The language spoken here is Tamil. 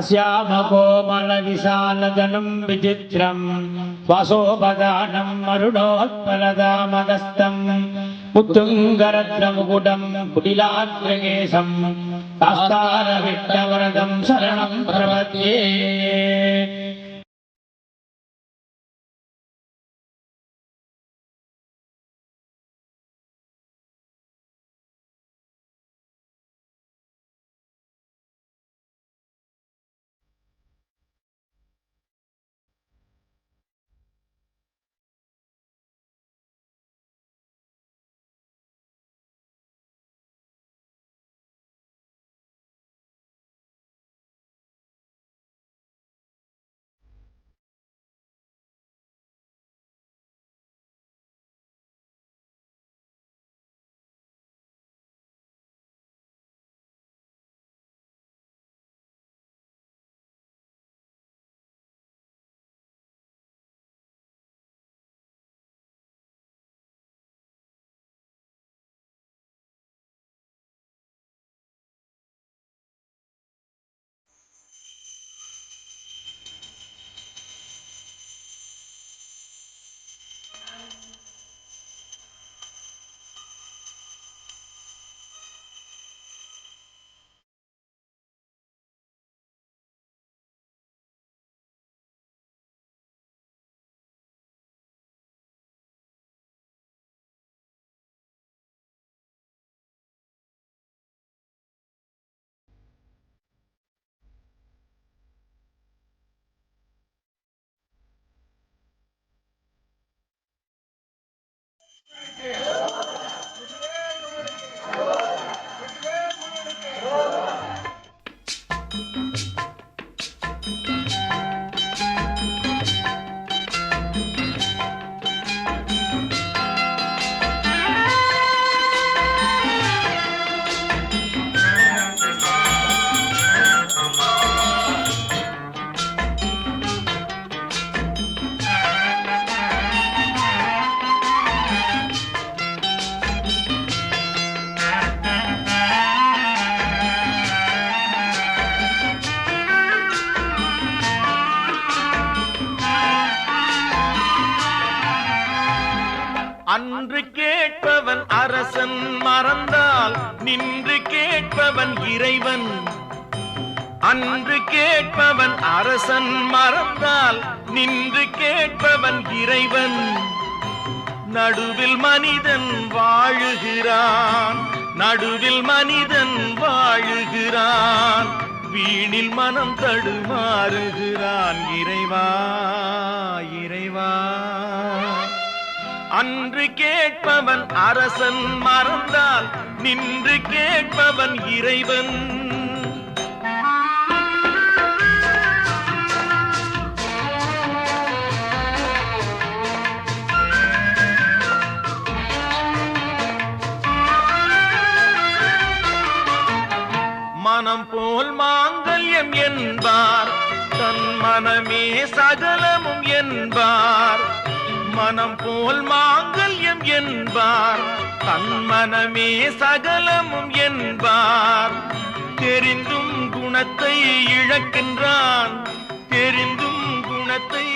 श्यामकोमलविशालजनं विचित्रं वासोपदानं मरुणोत्पलदामगस्तं उत्तुङ्गरत्नमुकुटं कुटिलाग्रकेशं कास्तारविट्टवरदं शरणं प्रपद्ये। அன்று கேட்பவன் அரசன் மறந்தால் நின்று கேட்பவன் இறைவன். அன்று கேட்பவன் அரசன் மறந்தால் நின்று கேட்பவன் இறைவன். நடுவில் மனிதன் வாழுகிறான், நடுவில் மனிதன் வாழுகிறான். வீணில் மனம் தடுமாறுகிறான். இறைவா இறைவா. அன்று கேட்பவன் அரசன் மறந்தால் நின்று கேட்பவன் இறைவன். மனம் போல் மாங்கல்யம் என்பார், தன் மனமே சகலமும் என்பார். மனம் போல் மாங்கல்யம் என்பார், தன் மனமே சகலமும் என்பார். தெரிந்தும் குணத்தை இழக்கின்றான், தெரிந்தும் குணத்தை